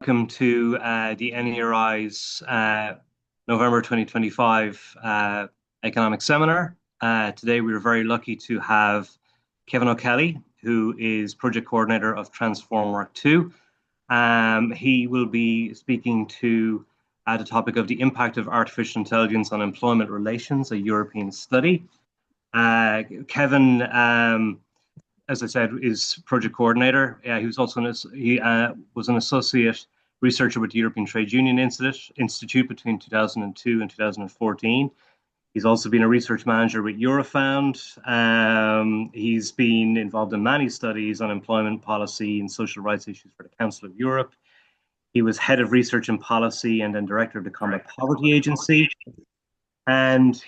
welcome to the NERI's November 2025 Economic Seminar. Today we are very lucky to have Kevin O'Kelly, who is Project Coordinator of Transform Work 2. He will be speaking to the topic of the impact of artificial intelligence on employment relations, a European study. Kevin, as I said, is project coordinator. He was also was an associate researcher with the European Trade Union Institute between 2002 and 2014. He's also been a research manager with Eurofound. He's been involved in many studies on employment policy and social rights issues for the Council of Europe. He was head of research and policy and then director of the Combat Poverty Agency. And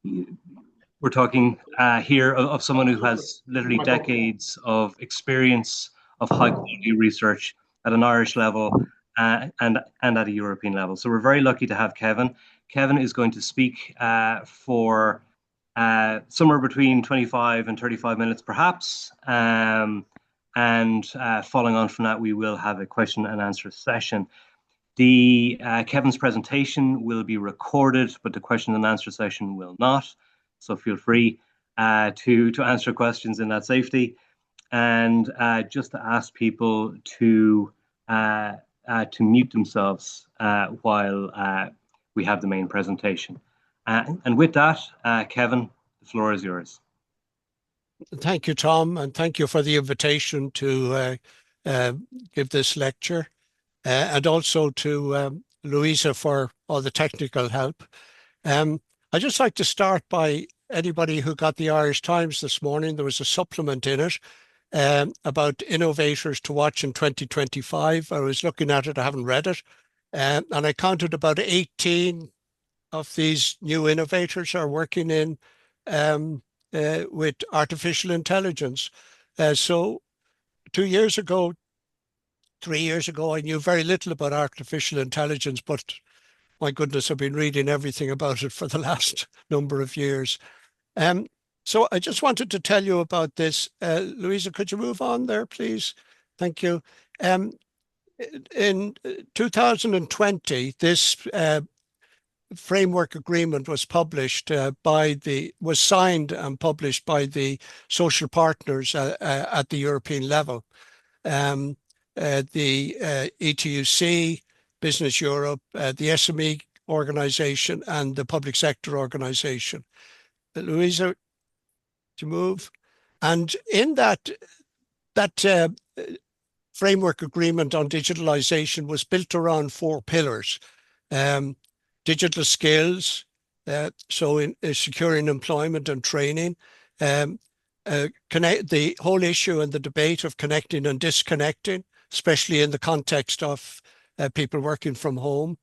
we're talking here of someone who has literally decades of experience of high quality research at an Irish level and at a European level. So we're very lucky to have Kevin. Kevin is going to speak for somewhere between 25 and 35 minutes, perhaps. And following on from that, we will have a question and answer session. Kevin's presentation will be recorded, but the question and answer session will not. So feel free to answer questions in that safety, and just to ask people to mute themselves while we have the main presentation. And with that, Kevin, the floor is yours. Thank you, Tom, and thank you for the invitation to give this lecture, and also to Louisa for all the technical help. I'd just like to start by anybody who got the Irish Times this morning. There was a supplement in it about innovators to watch in 2025. I was looking at it, I haven't read it. And I counted about 18 of these new innovators are working in with artificial intelligence. So 2 years ago, 3 years ago, I knew very little about artificial intelligence, but my goodness, I've been reading everything about it for the last number of years. So I just wanted to tell you about this. Louisa, could you move on there, please? Thank you. In 2020, this framework agreement was published was signed and published by the social partners at the European level. The ETUC, Business Europe, the SME organization, and the public sector organization. Louisa, to move. And in that framework agreement on digitalization was built around 4 pillars. Digital skills, so in securing employment and training, the whole issue and the debate of connecting and disconnecting, especially in the context of people working from home,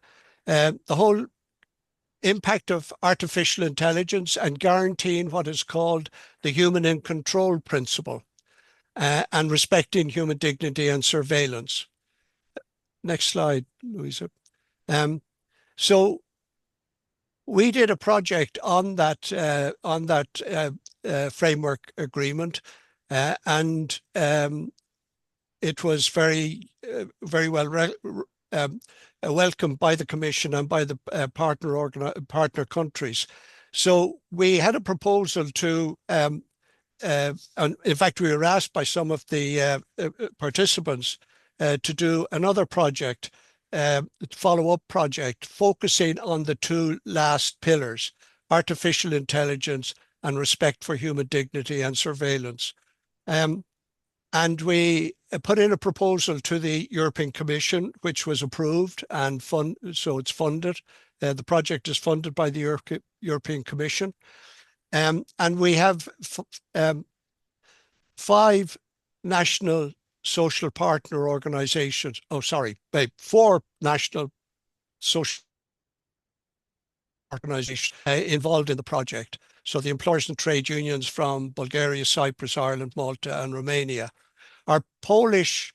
the whole impact of artificial intelligence and guaranteeing what is called the human in control principle, and respecting human dignity and surveillance. Next slide, Louisa. So we did a project on that framework agreement, and it was very well welcomed by the Commission and by the partner countries. So we had a proposal to, and in fact, we were asked by some of the participants to do another project, follow-up project, focusing on the 2 last pillars, artificial intelligence and respect for human dignity and surveillance. And we put in a proposal to the European Commission, which was approved and so it's funded. The project is funded by the European Commission. And we have 5 national social partner organizations. 4 national social organizations involved in the project. So the employers and trade unions from Bulgaria, Cyprus, Ireland, Malta, and Romania. Our Polish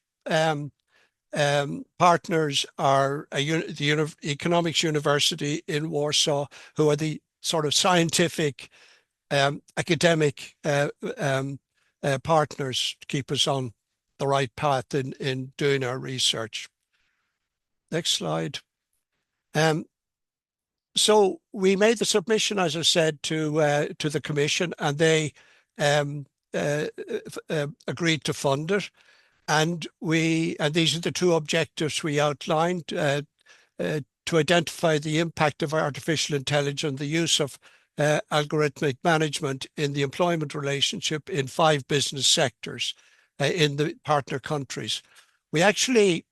partners are the Economics University in Warsaw, who are the sort of scientific, academic partners to keep us on the right path in doing our research. Next slide. Um, so we made the submission, as I said, to the Commission, and they um, agreed to fund it. And these are the two objectives we outlined to identify the impact of artificial intelligence, the use of algorithmic management in the employment relationship in 5 business sectors in the partner countries. We actually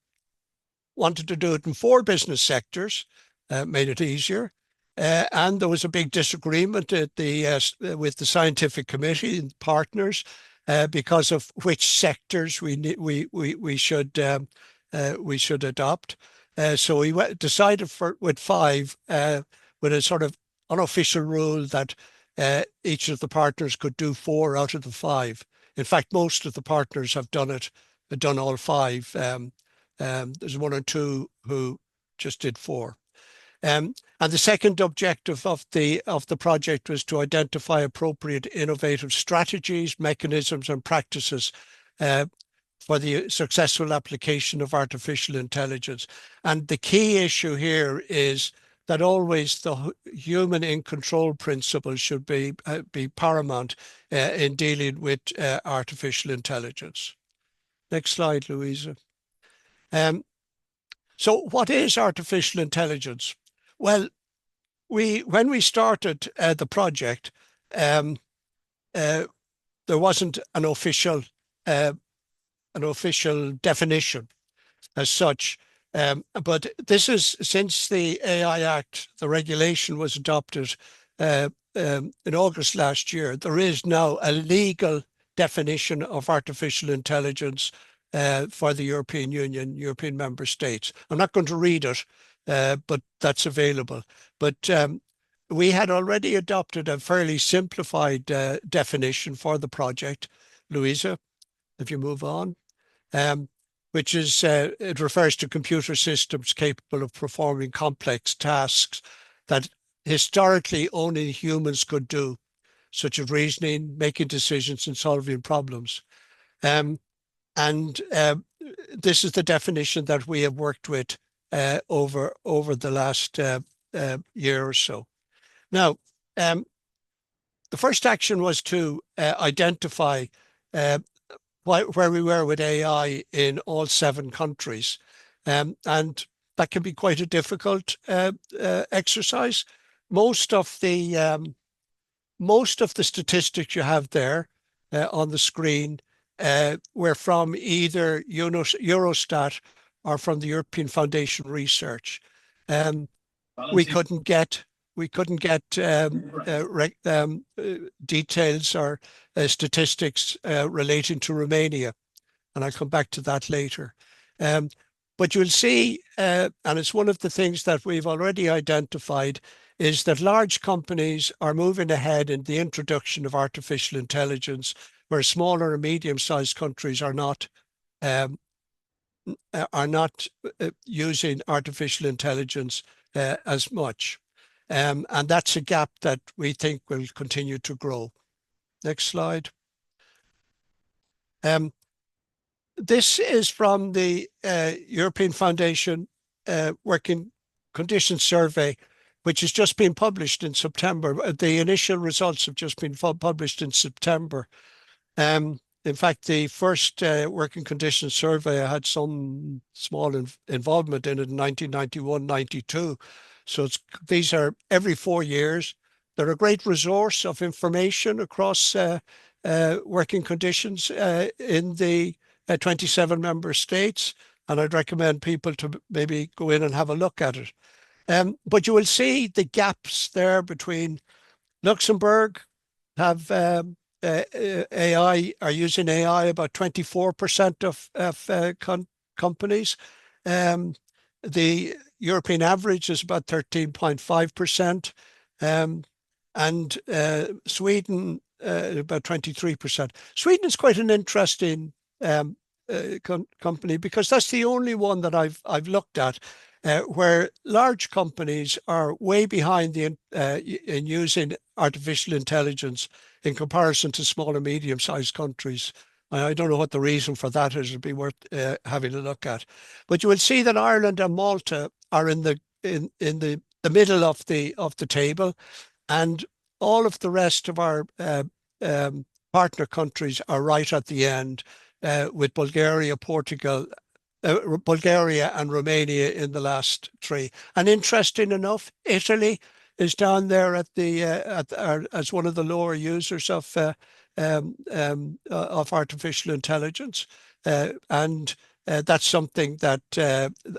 wanted to do it in 4 business sectors, made it easier. And there was a big disagreement at with the scientific committee and partners because of which sectors we should adopt. So we decided with 5 with a sort of unofficial rule that each of the partners could do 4 out of the 5. In fact, most of the partners have done all 5. There's 1 or 2 who just did 4. And the second objective of the project was to identify appropriate innovative strategies, mechanisms, and practices for the successful application of artificial intelligence. And the key issue here is that always the human in control principle should be paramount in dealing with artificial intelligence. Next slide, Louisa. So what is artificial intelligence? Well, when we started the project, um, there wasn't an official definition as such. But this is since the AI Act, the regulation was adopted in August last year. There is now a legal definition of artificial intelligence for the European Union, European member states. I'm not going to read it, but that's available. But we had already adopted a fairly simplified definition for the project. Louisa, if you move on. Which is, it refers to computer systems capable of performing complex tasks that historically only humans could do, such as reasoning, making decisions, and solving problems. And this is the definition that we have worked with over the last year or so. Now, the first action was to identify where we were with AI in all 7 countries. And that can be quite a difficult exercise. Most of the statistics you have there on the screen were from either Eurostat or from the European Foundation Research. We couldn't get details or statistics relating to Romania, and I'll come back to that later. But you'll see, and it's one of the things that we've already identified, is that large companies are moving ahead in the introduction of artificial intelligence, where smaller and medium-sized countries are not using artificial intelligence as much. And that's a gap that we think will continue to grow. Next slide. This is from the European Foundation Working Conditions Survey, which has just been published in September. The initial results have just been published in September. In fact, the first working conditions survey had some small involvement in it in 1991-92. So these are every 4 years. They're a great resource of information across working conditions in the 27 member states. And I'd recommend people to maybe go in and have a look at it. But you will see the gaps there between Luxembourg have AI, are using AI about 24% of companies. The European average is about 13.5%, and Sweden about 23%. Sweden is quite an interesting company because that's the only one that I've looked at where large companies are way behind in using artificial intelligence in comparison to small and medium-sized countries. I don't know what the reason for that is. It'd be worth having a look at. But you will see that Ireland and Malta are in the middle of the table, and all of the rest of our um, partner countries are right at the end, with Bulgaria and Romania in the last three. And interesting enough, Italy is down there as one of the lower users of artificial intelligence, and that's something that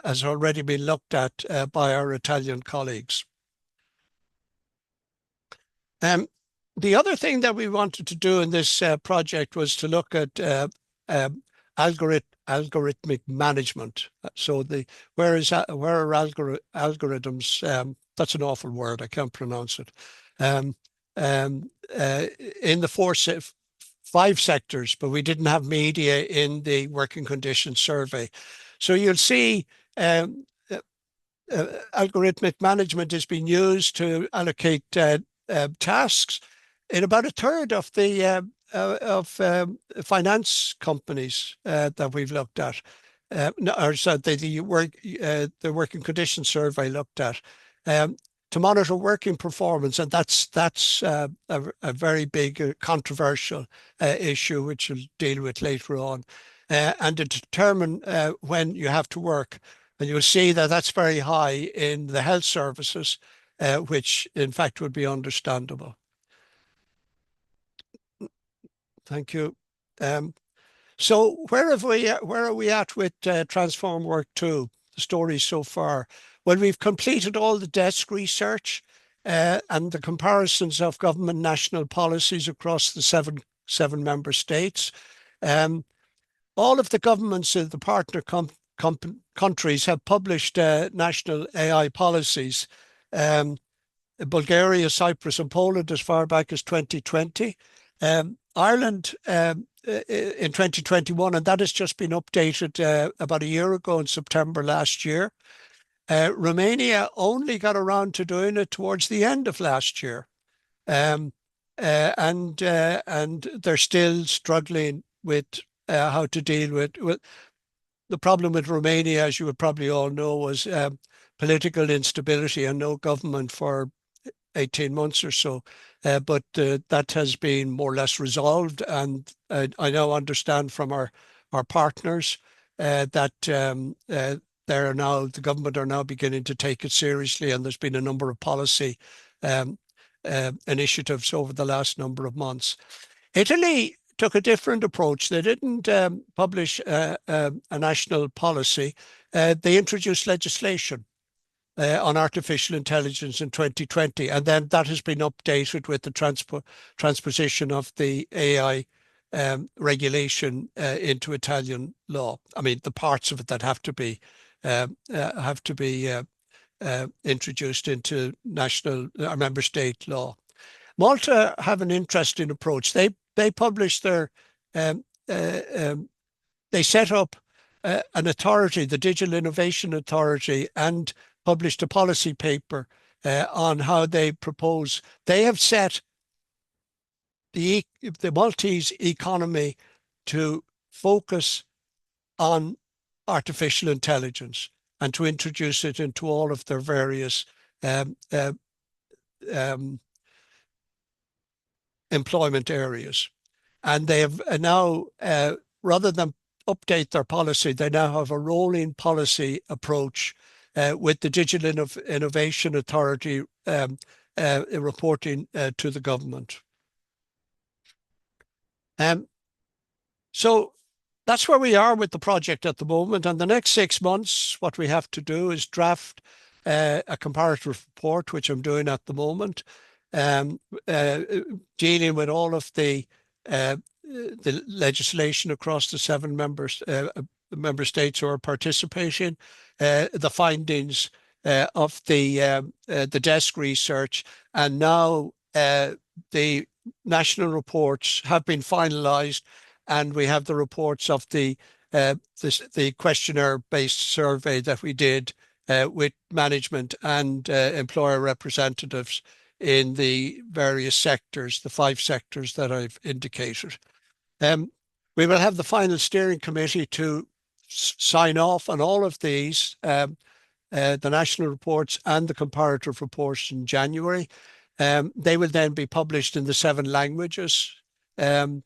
has already been looked at by our Italian colleagues. Um, the other thing that we wanted to do in this project was to look at algorithmic management. So where are algorithms? That's an awful word. I can't pronounce it. Um, um, uh, in the five sectors, but we didn't have media in the working conditions survey. So you'll see algorithmic management is being used to allocate tasks in about a third of the of finance companies that we've looked at, or so the working conditions survey looked at, um, to monitor working performance, and that's a very big controversial issue, which we'll deal with later on, and to determine when you have to work. And you'll see that that's very high in the health services, which in fact would be understandable. Thank you. Um, so where are we at with Transform Work 2, the story so far? Well, we've completed all the desk research and the comparisons of government national policies across the seven member states. Um, all of the governments of the partner countries have published national AI policies. Um, Bulgaria, Cyprus, and Poland as far back as 2020. Ireland in 2021, and that has just been updated about a year ago in September last year. Romania only got around to doing it towards the end of last year. Um, and they're still struggling with how to deal with the problem with Romania, as you would probably all know, was political instability and no government for 18 months or so. But that has been more or less resolved. And I now understand from our partners that the government are now beginning to take it seriously. And there's been a number of policy um, initiatives over the last number of months. Italy took a different approach. They didn't publish a national policy. They introduced legislation on artificial intelligence in 2020, and then that has been updated with the transposition of the AI regulation into Italian law. I mean, the parts of it that have to be introduced into national member state law. Malta have an interesting approach. They published their um, they set up an authority, the Digital Innovation Authority, and published a policy paper on how they propose. They have set the Maltese economy to focus on artificial intelligence and to introduce it into all of their various um, uh, um, employment areas. And they have now, rather than update their policy, they now have a rolling policy approach with the Digital Innovation Authority reporting to the government. So that's where we are with the project at the moment. And the next 6 months, what we have to do is draft a comparative report, which I'm doing at the moment, um, uh, dealing with all of the legislation across the seven member states who are participating, the findings of the desk research, and now the national reports have been finalised, and we have the reports of the questionnaire-based survey that we did with management and employer representatives in the various sectors, the five sectors that I've indicated. We will have the final steering committee to sign off on all of these, the national reports and the comparative reports in January. They will then be published in the 7 languages, um,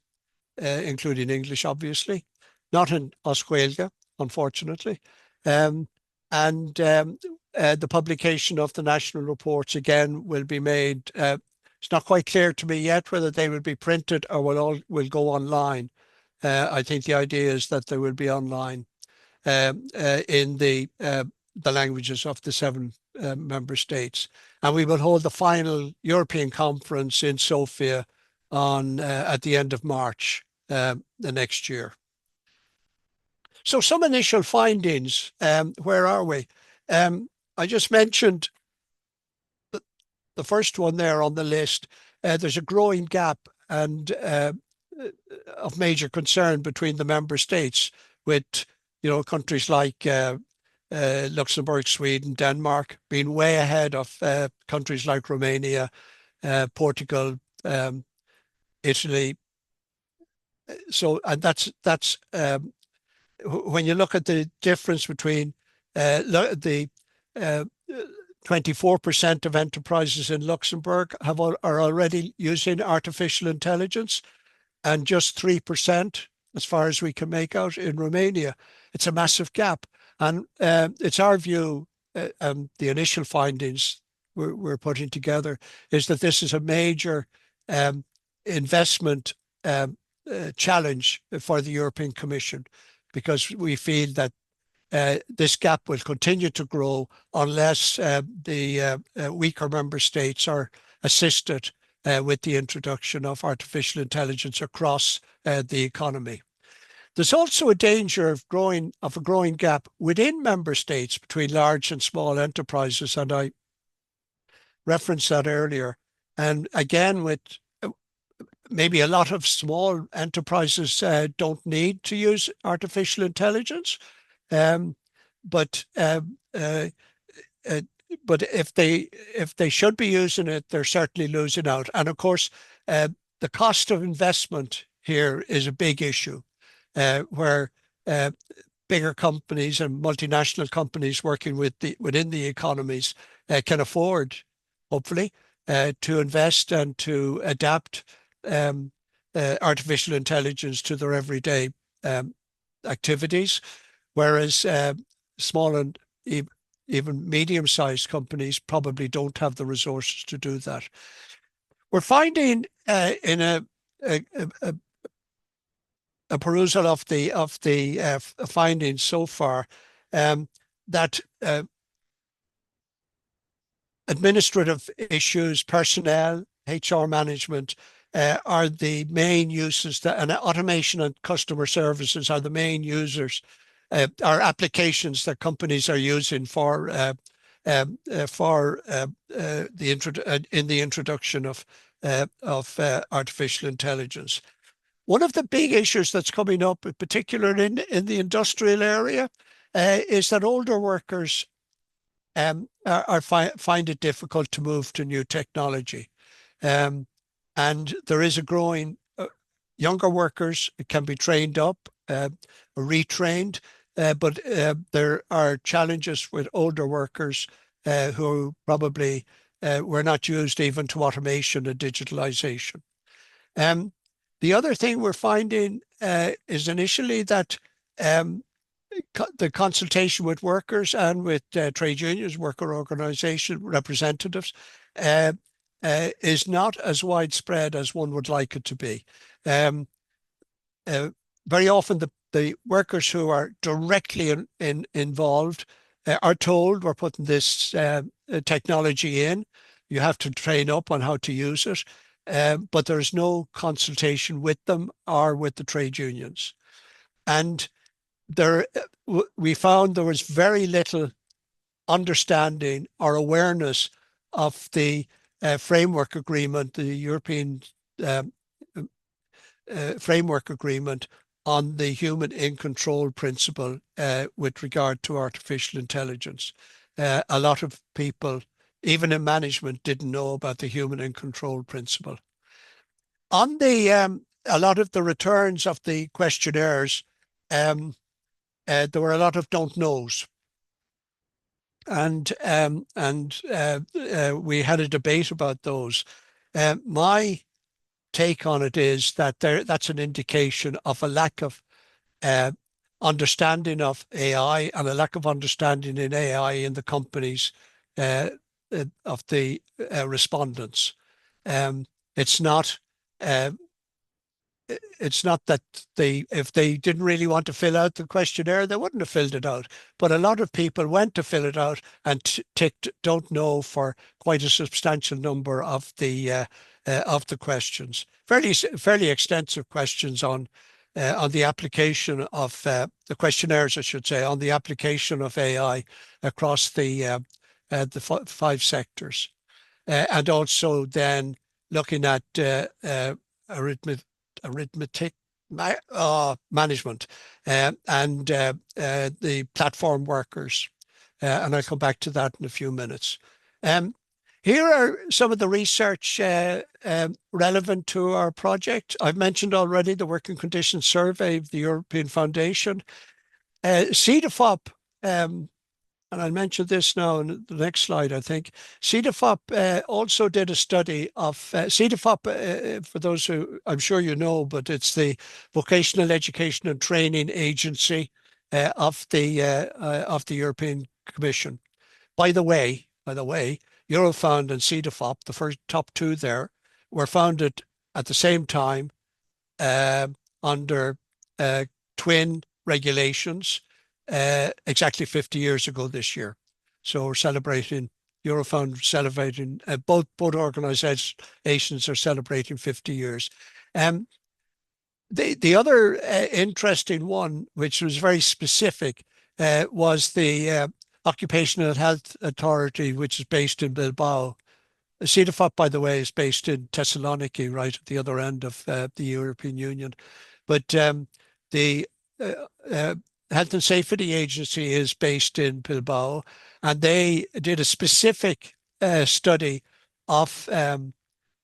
including English, obviously, not in Oscuelga, unfortunately. Um, and the publication of the national reports again will be made. It's not quite clear to me yet whether they will be printed or will go online. I think the idea is that they will be online in the languages of the 7 member states. And we will hold the final European conference in Sofia on at the end of March the next year. So some initial findings. Where are we? I just mentioned the first one there on the list. There's a growing gap and of major concern between the member states, with countries like Luxembourg, Sweden, Denmark being way ahead of countries like Romania, Portugal, Italy. So, and that's when you look at the difference between the 24% of enterprises in Luxembourg are already using artificial intelligence, and just 3%, as far as we can make out, in Romania. It's a massive gap. And it's our view, the initial findings we're putting together, is that this is a major investment challenge for the European Commission, because we feel that this gap will continue to grow unless the weaker member states are assisted with the introduction of artificial intelligence across the economy. There's also a danger of a growing gap within member states between large and small enterprises, and I referenced that earlier. And again, with maybe a lot of small enterprises don't need to use artificial intelligence, um, but uh, uh, uh, but if they should be using it, they're certainly losing out. And of course, the cost of investment here is a big issue, where uh, bigger companies and multinational companies working within the economies can afford, hopefully, to invest and to adapt um, artificial intelligence to their everyday um, activities, whereas small and even medium-sized companies probably don't have the resources to do that. We're finding in a, a, a perusal of the findings so far, that administrative issues, personnel, HR management are the main uses, and automation and customer services are the main users, are applications that companies are using for in the introduction of artificial intelligence. One of the big issues that's coming up, particularly in the industrial area, is that older workers find it difficult to move to new technology. Um, and there is a growing, younger workers can be trained up, retrained, but there are challenges with older workers who probably were not used even to automation and digitalization. Um, the other thing we're finding is initially that um, the consultation with workers and with trade unions, worker organization representatives, uh, is not as widespread as one would like it to be. Um, very often the workers who are directly involved are told, we're putting this technology in, you have to train up on how to use it, but there's no consultation with them or with the trade unions. And there, we found there was very little understanding or awareness of the framework agreement, the European um, framework agreement on the human in control principle with regard to artificial intelligence. A lot of people, even in management, didn't know about the human in control principle. On the a lot of the returns of the questionnaires, um, there were a lot of don't knows. And we had a debate about those. My take on it is that that's an indication of a lack of uh, understanding of AI and a lack of understanding in AI in the companies uh, of the respondents. Um, it's not uh, it's not that if they didn't really want to fill out the questionnaire, they wouldn't have filled it out. But a lot of people went to fill it out and ticked don't know for quite a substantial number of the questions. Fairly extensive questions on the application of the questionnaires, I should say, on the application of AI across the five sectors, and also then looking at arithmetic arithmetic management and the platform workers. And I'll come back to that in a few minutes. Um, Here are some of the research relevant to our project. I've mentioned already the Working Conditions Survey of the European Foundation. CEDAFOP, and I'll mention this now in the next slide, I think. CEDAFOP also did a study of CEDAFOP, for those who I'm sure you know, but it's the Vocational Education and Training Agency of the European Commission. By the way, Eurofound and CEDAFOP, the first top two there, were founded at the same time uh, under twin regulations exactly 50 years ago this year. So we're celebrating, Eurofound celebrating, both organizations are celebrating 50 years. Um, the other interesting one, which was very specific, was the Occupational Health Authority, which is based in Bilbao. CEDAFOP, by the way, is based in Thessaloniki, right at the other end of the European Union. But the uh, uh, Health and Safety Agency is based in Bilbao, and they did a specific study of uh,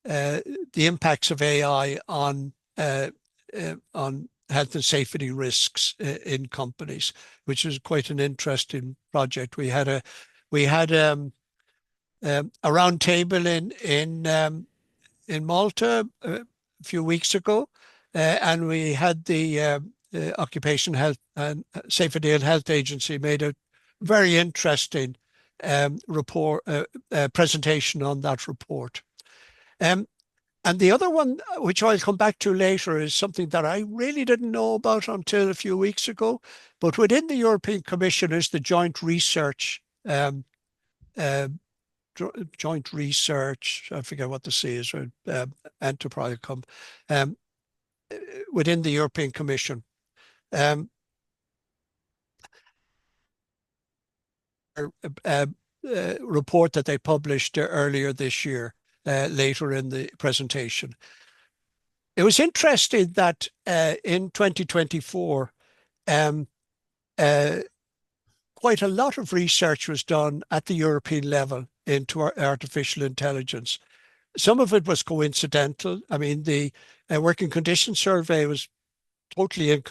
the impacts of AI on health and safety risks in companies, which was quite an interesting project. We had a round table in Malta a few weeks ago, and we had the Occupation Health and Safety and Health Agency made a very interesting report presentation on that report. Um, and the other one, which I'll come back to later, is something that I really didn't know about until a few weeks ago. But within the European Commission is the uh, joint research. I forget what the C is. Enterprise um, within the European Commission. Um, uh, Report that they published earlier this year, later in the presentation. It was interesting that in 2024, um, uh, quite a lot of research was done at the European level into artificial intelligence. Some of it was coincidental. I mean, the Working Conditions Survey was totally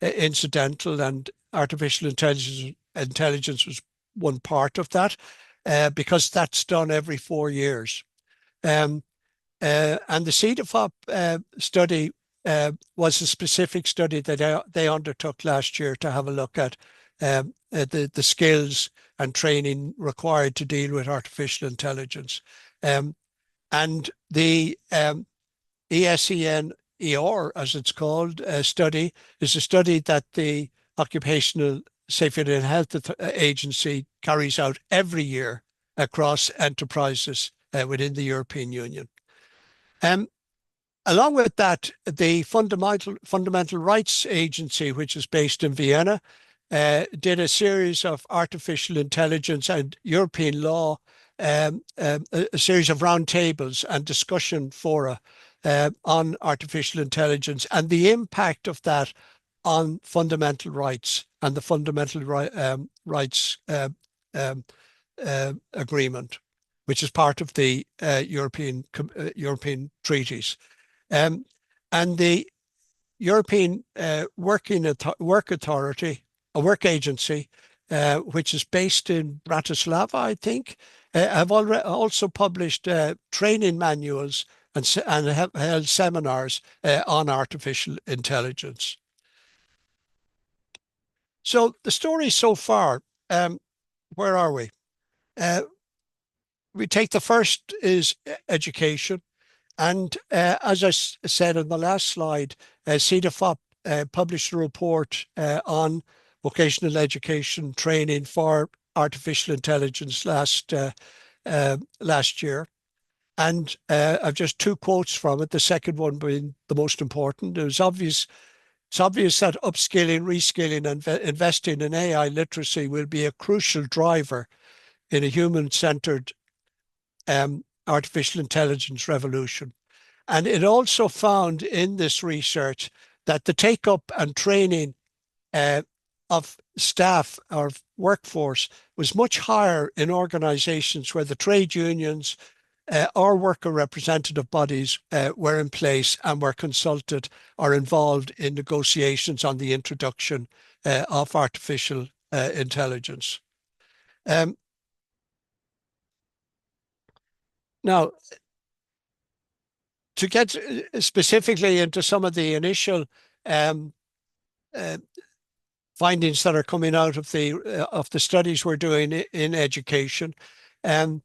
incidental, and artificial intelligence was one part of that, because that's done every 4 years. Um, and the CEDAFOP study was a specific study that they undertook last year to have a look at the skills and training required to deal with artificial intelligence. And the ESEN-ER, as it's called, study is a study that the Occupational Safety and Health Agency carries out every year across enterprises within the European Union. Um, Along with that, the Fundamental Rights Agency, which is based in Vienna, did a series of artificial intelligence and European law, a series of roundtables and discussion fora on artificial intelligence and the impact of that on fundamental rights and the Rights Agreement, which is part of the European treaties. Um, And the European Work Authority, a work agency, which is based in Bratislava, I think, have already also published training manuals and have held seminars on artificial intelligence. So the story so far, where are we? Uh, we take the first is education. And as I said in the last slide, CEDAFOP published a report on vocational education training for artificial intelligence last year. And I've just two quotes from it, the second one being the most important. It's obvious that upskilling, reskilling, and investing in AI literacy will be a crucial driver in a human-centered artificial intelligence revolution. And it also found in this research that the take up and training of staff or workforce was much higher in organizations where the trade unions or worker representative bodies were in place and were consulted or involved in negotiations on the introduction of artificial intelligence. Now, to get specifically into some of the initial um, uh, findings that are coming out of the studies we're doing in education, um,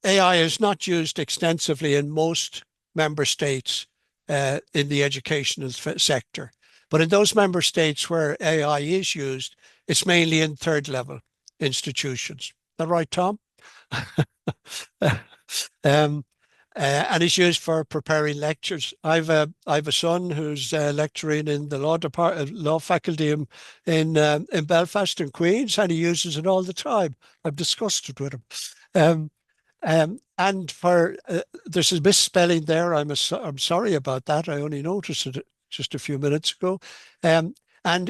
AI is not used extensively in most member states in the educational sector. But in those member states where AI is used, it's mainly in third level institutions. Is that right, Tom? um, and it's used for preparing lectures. I've a son who's lecturing in the law faculty in Belfast and Queens, and he uses it all the time. I've discussed it with him. And for there's a misspelling there. I'm sorry about that. I only noticed it just a few minutes ago. And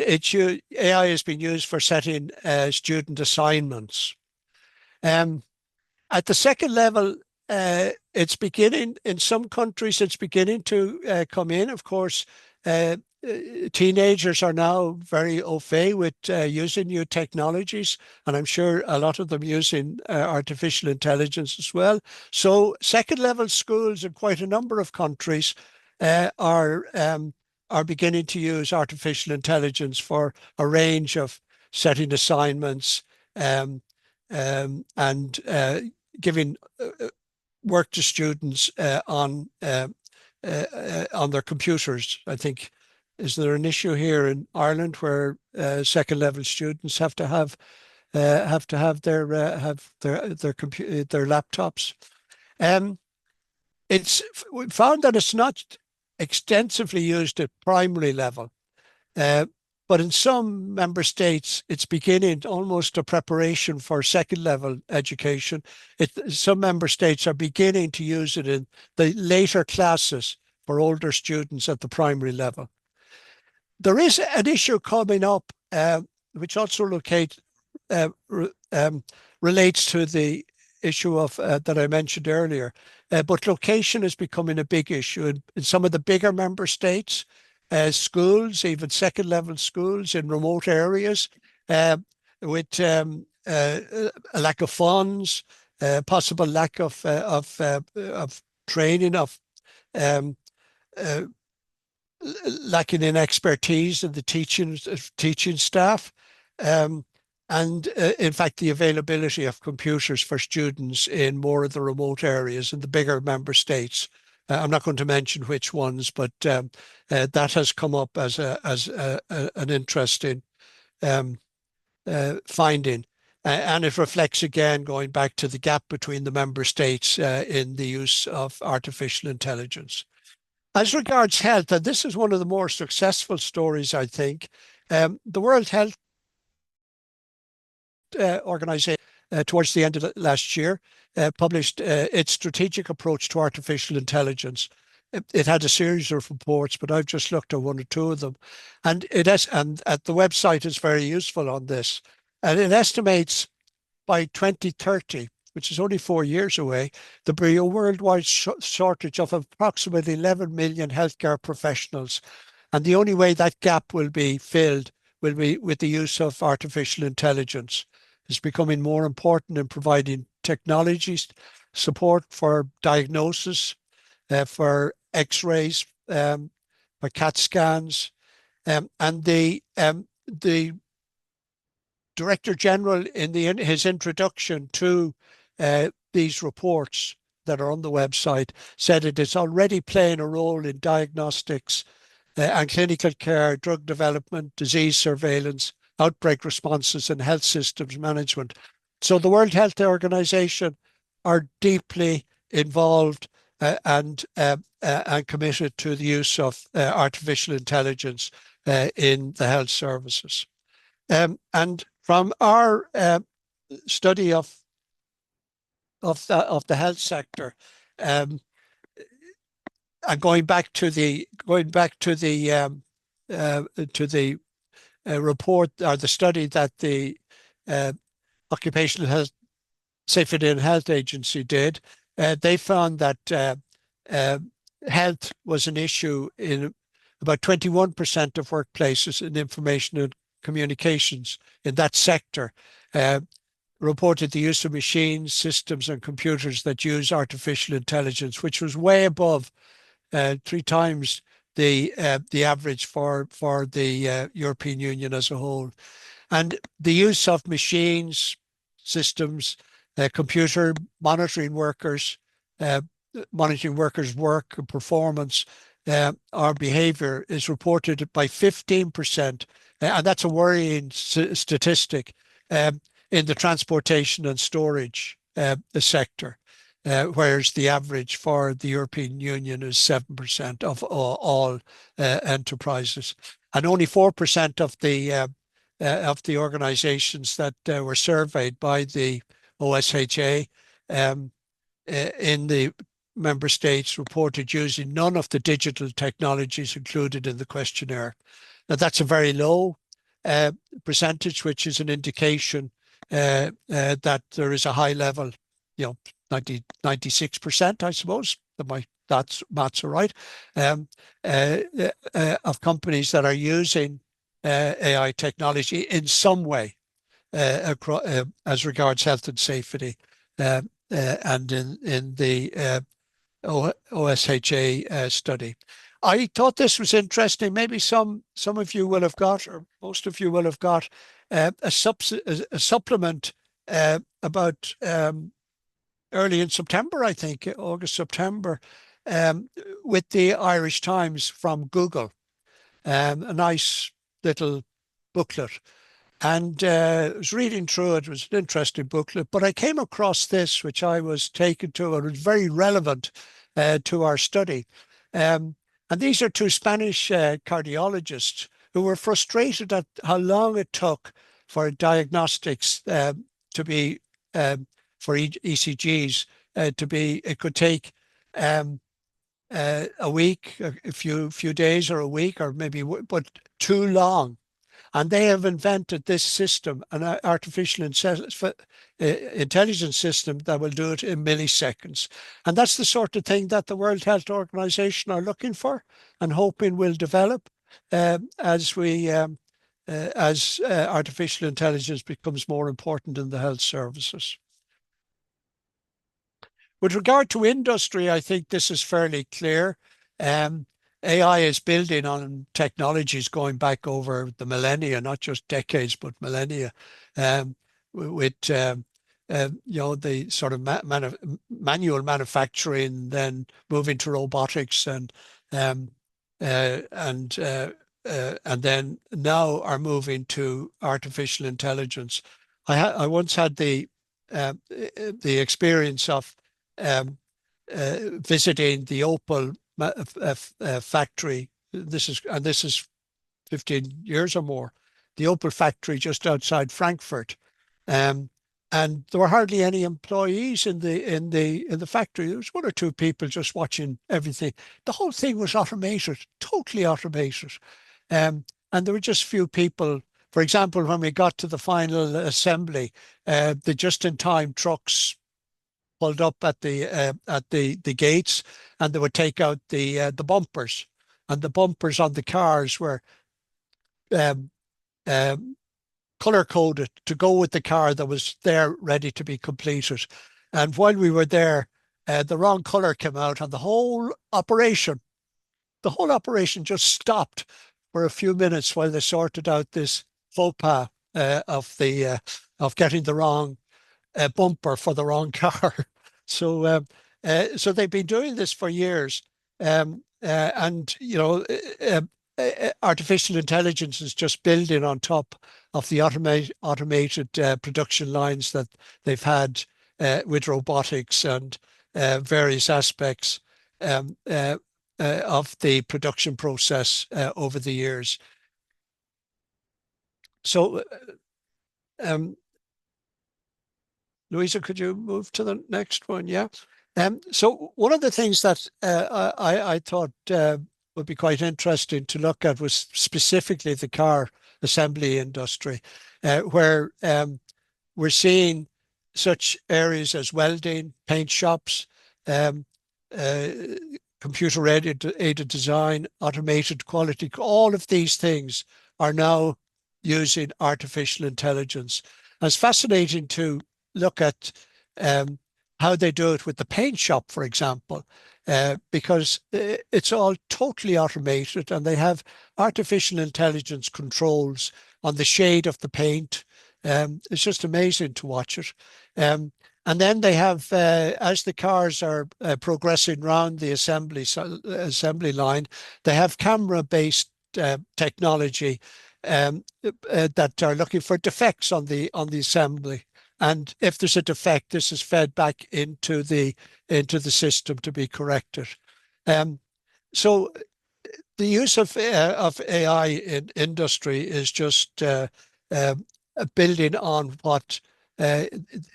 AI has been used for setting student assignments. At the second level, it's beginning in some countries. It's beginning to come in. Of course, teenagers are now very au fait with using new technologies, and I'm sure a lot of them using artificial intelligence as well. So, second level schools in quite a number of countries are beginning to use artificial intelligence for a range of setting assignments and giving work to students on their computers. I think, is there an issue here in Ireland where second level students have to have their laptops? We found that it's not extensively used at primary level. But in some member states, it's beginning almost a preparation for second level education. Some member states are beginning to use it in the later classes for older students at the primary level. There is an issue coming up, which also relates to the issue of that I mentioned earlier. But location is becoming a big issue in some of the bigger member states. Schools, even second level schools in remote areas, with a lack of funds, possible lack of training, um, uh, lacking in expertise in the teaching staff, and in fact the availability of computers for students in more of the remote areas in the bigger member states. I'm not going to mention which ones, but that has come up as an interesting finding. And it reflects again, going back to the gap between the member states in the use of artificial intelligence. As regards health, and this is one of the more successful stories, I think, the World Health Organization towards the end of last year published its strategic approach to artificial intelligence. It had a series of reports, but I've just looked at one or two of them, and the website is very useful on this. And it estimates by 2030 which is only 4 years away, there'll be a worldwide shortage of approximately 11 million healthcare professionals. And the only way that gap will be filled will be with the use of artificial intelligence. It's becoming more important in providing technologies, support for diagnosis, for X-rays, for CAT scans, and the Director General in his introduction to these reports that are on the website said it is already playing a role in diagnostics and clinical care, drug development, disease surveillance, outbreak responses, and health systems management. So the World Health Organization are deeply involved and committed to the use of artificial intelligence in the health services. And from our study of the health sector, and going back to the report or the study that the Occupational Health Safety and Health Agency did, they found that health was an issue in about 21% of workplaces in information and communications in that sector. Reported the use of machines, systems, and computers that use artificial intelligence, which was way above 3 times the average for the European Union as a whole. And the use of machines, systems, computer monitoring workers' work and performance, or behavior is reported by 15%, and that's a worrying statistic, in the transportation and storage sector, whereas the average for the European Union is 7% of all enterprises, and only 4% of the organizations that were surveyed by the OSHA in the member states reported using none of the digital technologies included in the questionnaire. Now, that's a very low percentage, which is an indication that there is a high level, 96%, I suppose, that's maths are right, of companies that are using AI technology in some way as regards health and safety, and in the OSHA study. I thought this was interesting. Maybe some of you will have got, or most of you will have got, a supplement about early in September, I think, August, September, with the Irish Times from Google. A nice little booklet. And I was reading through it. It was an interesting booklet, but I came across this, which I was taken to, and it was very relevant to our study. And these are two Spanish cardiologists who were frustrated at how long it took for diagnostics to be, for ECGs to be, it could take a week, a few days, or a week, or maybe, but too long. And they have invented this system, an artificial intelligence system that will do it in milliseconds. And that's the sort of thing that the World Health Organization are looking for and hoping will develop as artificial intelligence becomes more important in the health services. With regard to industry, I think this is fairly clear. AI is building on technologies going back over the millennia, not just decades, but millennia, with the sort of manual manufacturing, then moving to robotics, and then now are moving to artificial intelligence. I once had the experience of visiting the Opel factory. This is 15 years or more. The Opel factory just outside Frankfurt, and there were hardly any employees in the factory. There was one or two people just watching everything. The whole thing was automated, totally automated, and there were just few people. For example, when we got to the final assembly, the just-in-time trucks pulled up at the gates, and they would take out the bumpers, and the bumpers on the cars were um, um, color coded to go with the car that was there ready to be completed. And while we were there, the wrong color came out, and the whole operation just stopped for a few minutes while they sorted out this faux pas of getting the wrong bumper for the wrong car. So they've been doing this for years, and artificial intelligence is just building on top of the automated production lines that they've had with robotics and various aspects um, uh, of the production process over the years. So, um, Louisa, could you move to the next one? Yeah. So one of the things that I thought would be quite interesting to look at was specifically the car assembly industry, where we're seeing such areas as welding, paint shops, um, uh, computer aided design, automated quality. All of these things are now using artificial intelligence. And it's fascinating to look at um, how they do it with the paint shop, for example, because it's all totally automated and they have artificial intelligence controls on the shade of the paint. It's just amazing to watch it. And then they have, as the cars are progressing around the assembly line, they have camera-based technology that are looking for defects on the assembly. And if there's a defect, this is fed back into the system to be corrected. Um, so the use of AI in industry is just uh, building on what uh,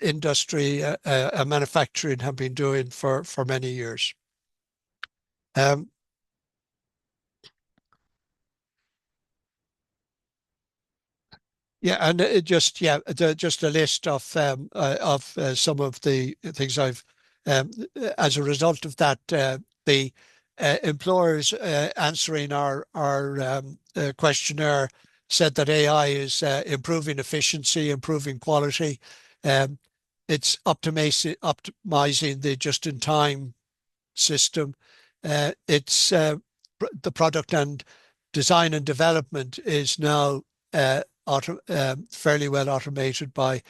industry manufacturing have been doing for many years. Um, Yeah, and just a list of some of the things I've as a result of that, the employers answering our questionnaire said that AI is improving efficiency, improving quality. Um, it's optimizing the just-in-time system. It's the product and design and development is now fairly well automated by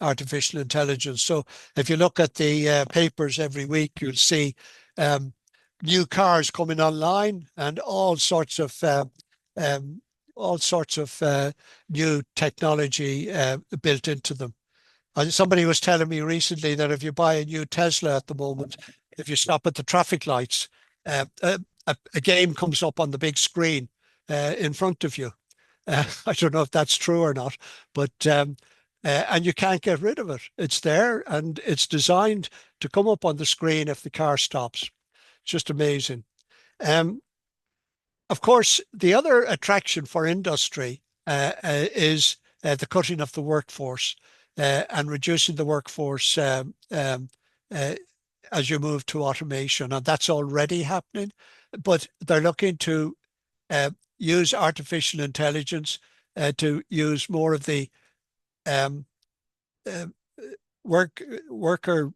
artificial intelligence. So if you look at the papers every week, you'll see um, new cars coming online and um, all sorts of new technology built into them. Somebody was telling me recently that if you buy a new Tesla at the moment, if you stop at the traffic lights, a game comes up on the big screen in front of you. I don't know if that's true or not, but and you can't get rid of it. It's there and it's designed to come up on the screen if the car stops. It's just amazing. Um, of course, the other attraction for industry is the cutting of the workforce and reducing the workforce uh, as you move to automation. And that's already happening, but they're looking to uh, use artificial intelligence to use more of the um, uh, work worker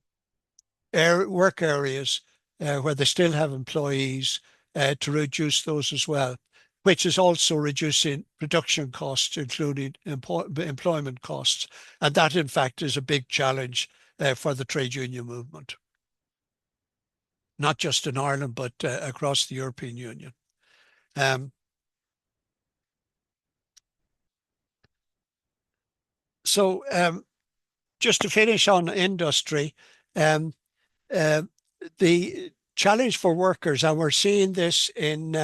work areas where they still have employees to reduce those as well, which is also reducing production costs, including employment costs. And that, in fact, is a big challenge for the trade union movement, not just in Ireland, but across the European Union. Um, so just to finish on industry, um, uh, the challenge for workers, and we're seeing this in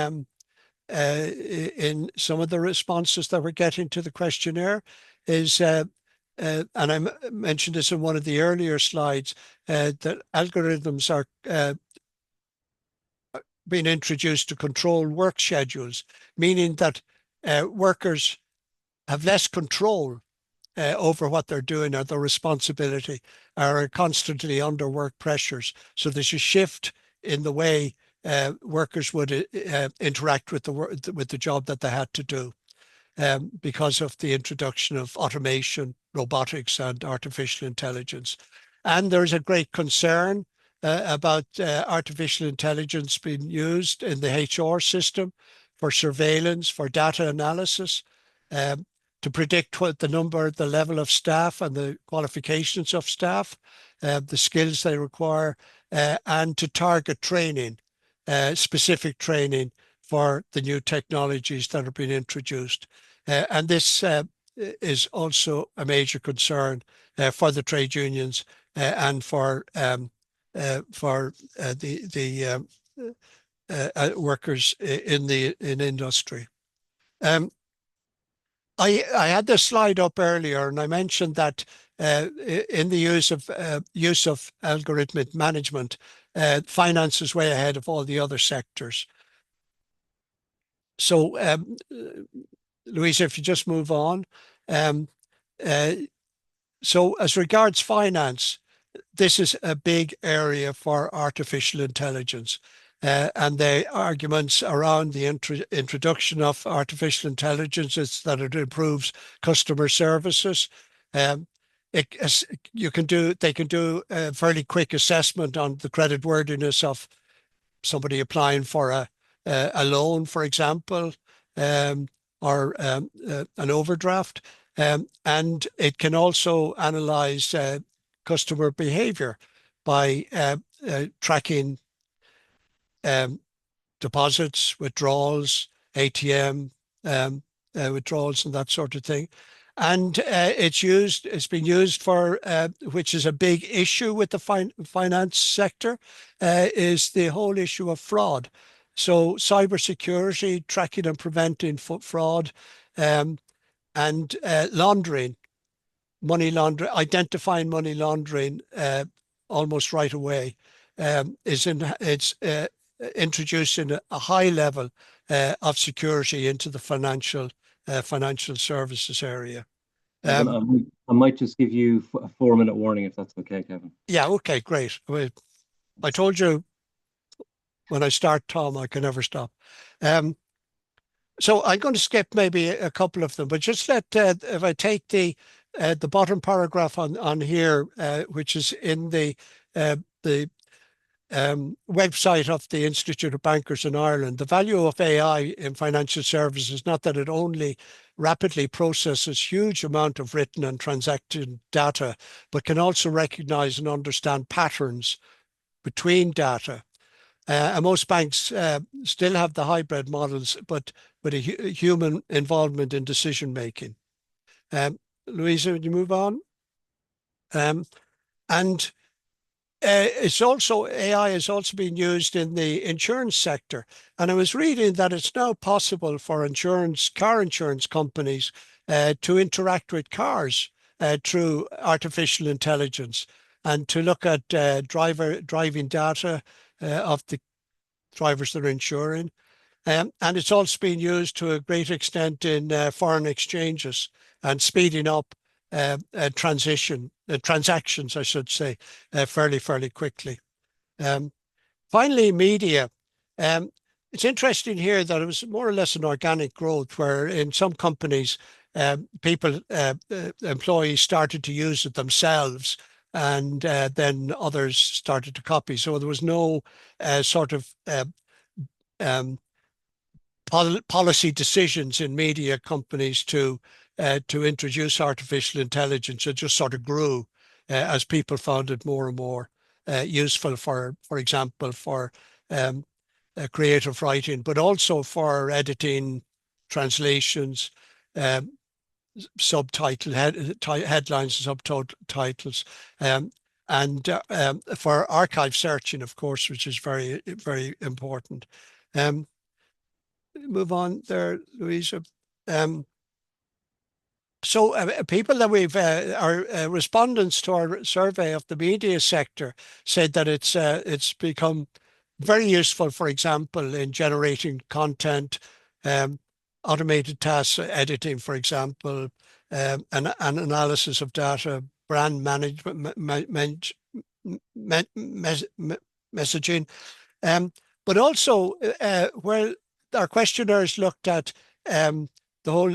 some of the responses that we're getting to the questionnaire, is and I mentioned this in one of the earlier slides, that algorithms are being introduced to control work schedules, meaning that workers have less control over what they're doing or their responsibility are constantly under work pressures. So there's a shift in the way workers would interact with the job that they had to do because of the introduction of automation, robotics, and artificial intelligence. And there's a great concern about artificial intelligence being used in the HR system for surveillance, for data analysis, um, to predict what the level of staff and the qualifications of staff, the skills they require, and to target training, specific training for the new technologies that are being introduced. And this is also a major concern for the trade unions and for the workers in industry. Um, I had this slide up earlier, and I mentioned that in the use of algorithmic management, finance is way ahead of all the other sectors. So, Louisa, if you just move on. Um, uh, so, as regards finance, this is a big area for artificial intelligence. And the arguments around the introduction of artificial intelligence is that it improves customer services. Um, they can do a fairly quick assessment on the credit worthiness of somebody applying for a loan, for example, um, or an overdraft. And it can also analyze customer behavior by tracking um, deposits, withdrawals, ATM withdrawals, and that sort of thing. And it's been used for, which is a big issue with the finance sector, is the whole issue of fraud. So cybersecurity, tracking and preventing fraud, um, and laundering, money laundering, identifying money laundering almost right away it's introducing a high level of security into the financial services area. Kevin, Um, I might just give you a 4 minute warning if that's okay, Kevin. yeah, okay, great. I told you when I start, Tom, I can never stop. Um, so I'm going to skip maybe a couple of them, but just if I take the bottom paragraph on here, which is in the website of the Institute of Bankers in Ireland, the value of AI in financial services is not that it only rapidly processes huge amount of written and transaction data, but can also recognize and understand patterns between data. And most banks still have the hybrid models, but with a human involvement in decision making. Louisa, would you move on? Um, and it's also AI is also being used in the insurance sector. And I was reading that it's now possible for car insurance companies to interact with cars through artificial intelligence and to look at driving data of the drivers that are insuring. And it's also been used to a great extent in foreign exchanges and speeding up transactions, I should say, fairly quickly. Um, Finally, media. Um, it's interesting here that it was more or less an organic growth, where in some companies, employees started to use it themselves, and then others started to copy. So there was no sort of um, policy decisions in media companies to introduce artificial intelligence. It just sort of grew as people found it more and more useful for example, for um, creative writing, but also for editing, translations, um, headlines and subtitles, um, and for archive searching, of course, which is very important. Um, Move on there, Louisa. Um, so people that our respondents to our survey of the media sector said that it's become very useful, for example, in generating content, um, automated task editing, for example, an analysis of data, brand management, messaging, um, but also where our questionnaires looked at the whole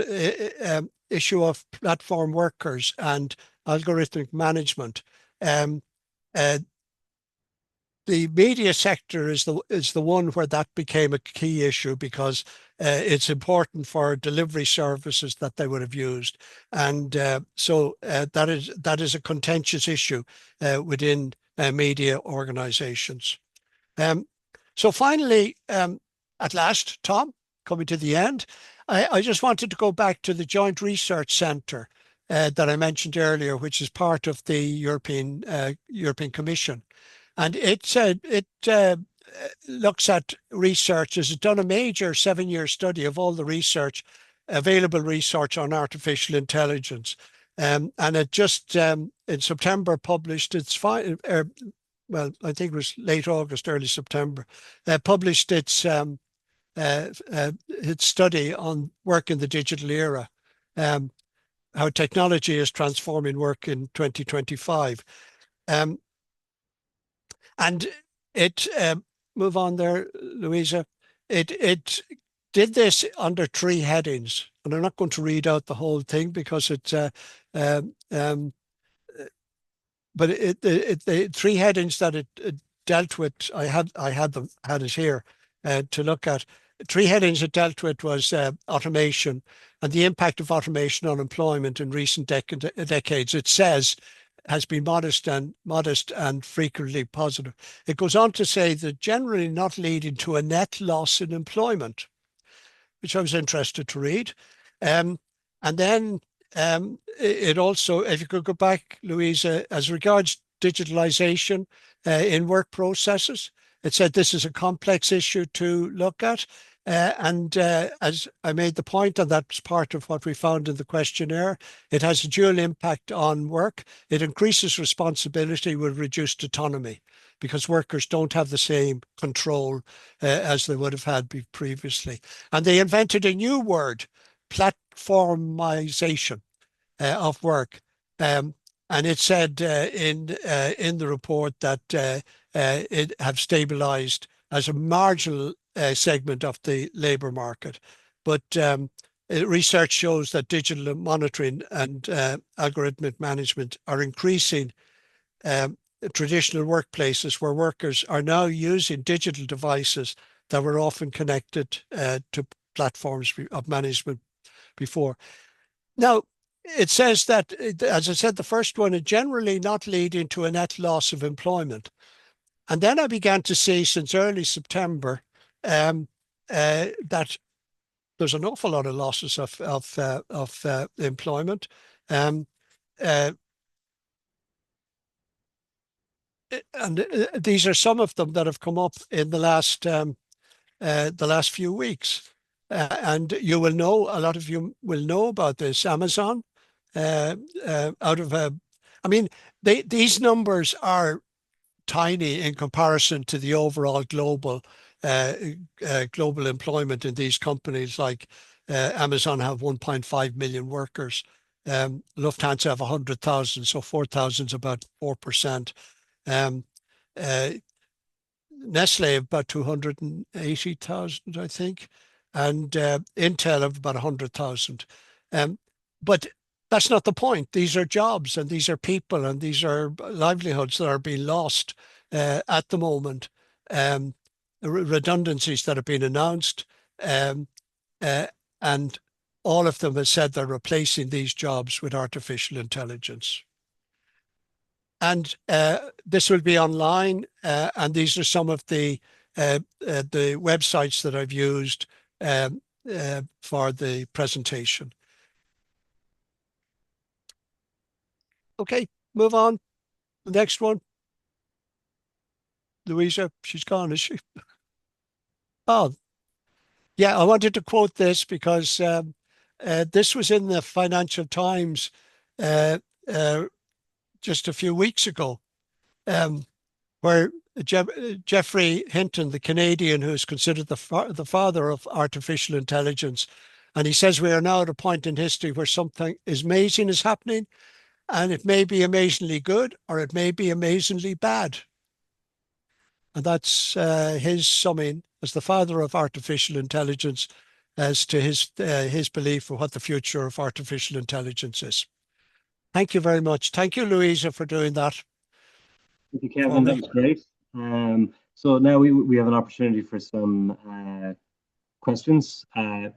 issue of platform workers and algorithmic management. Um, uh, the media sector is the one where that became a key issue because it's important for delivery services that they would have used, and so that is a contentious issue within media organizations. Um, so finally, at last, Tom, coming to the end, I just wanted to go back to the Joint Research Centre that I mentioned earlier, which is part of the European Commission. And it looks at research. It's done a major 7-year study of all the research, available research on artificial intelligence. And it just in September published well, I think it was late August, early September, published its study on work in the digital era, um, how technology is transforming work in 2025. Um, and it move on there, Louisa. It did this under 3 headings, and I'm not going to read out the whole thing because it's um, um, but the 3 headings that it dealt with, I had it here to look at. 3 headings it dealt with was automation and the impact of automation on employment in recent decades. It says has been modest and frequently positive. It goes on to say that generally not leading to a net loss in employment, which I was interested to read. Um, and then it also, if you could go back, Louisa, as regards digitalization in work processes, it said this is a complex issue to look at. And as I made the point, and that's part of what we found in the questionnaire, it has a dual impact on work. It increases responsibility with reduced autonomy because workers don't have the same control as they would have had previously. And they invented a new word, platformization of work. Um, and it said in the report that it have stabilized as a marginal segment of the labour market. But research shows that digital monitoring and algorithmic management are increasing traditional workplaces where workers are now using digital devices that were often connected to platforms of management before. Now, it says that, as I said, the first one is generally not leading to a net loss of employment. And then I began to see since early September that there's an awful lot of losses of employment. Um, uh, and these are some of them that have come up in the last few weeks. And you will know, a lot of you will know about this. Amazon, out of I mean, these numbers are tiny in comparison to the overall global employment in these companies. Like Amazon have 1.5 million workers. Lufthansa have 100,000, so 4,000 is about 4%. Um, uh, Nestle have about 280,000, I think, and Intel have about 100,000. Um, but that's not the point. These are jobs and these are people and these are livelihoods that are being lost at the moment. Redundancies that have been announced, um, uh, and all of them have said they're replacing these jobs with artificial intelligence. And this will be online. And these are some of the websites that I've used for the presentation. Okay, move on. The next one. Louisa, she's gone, is she? Oh, yeah, I wanted to quote this because this was in the Financial Times uh, uh, just a few weeks ago. Where Geoffrey Hinton, the Canadian who is considered the father of artificial intelligence, And he says we are now at a point in history where something amazing is happening, and it may be amazingly good or it may be amazingly bad. And that's his summing as the father of artificial intelligence as to his belief of what the future of artificial intelligence is. Thank you very much. Thank you, Louisa, for doing that Thank you, for Kevin. That me. was great. So now we have an opportunity for some questions.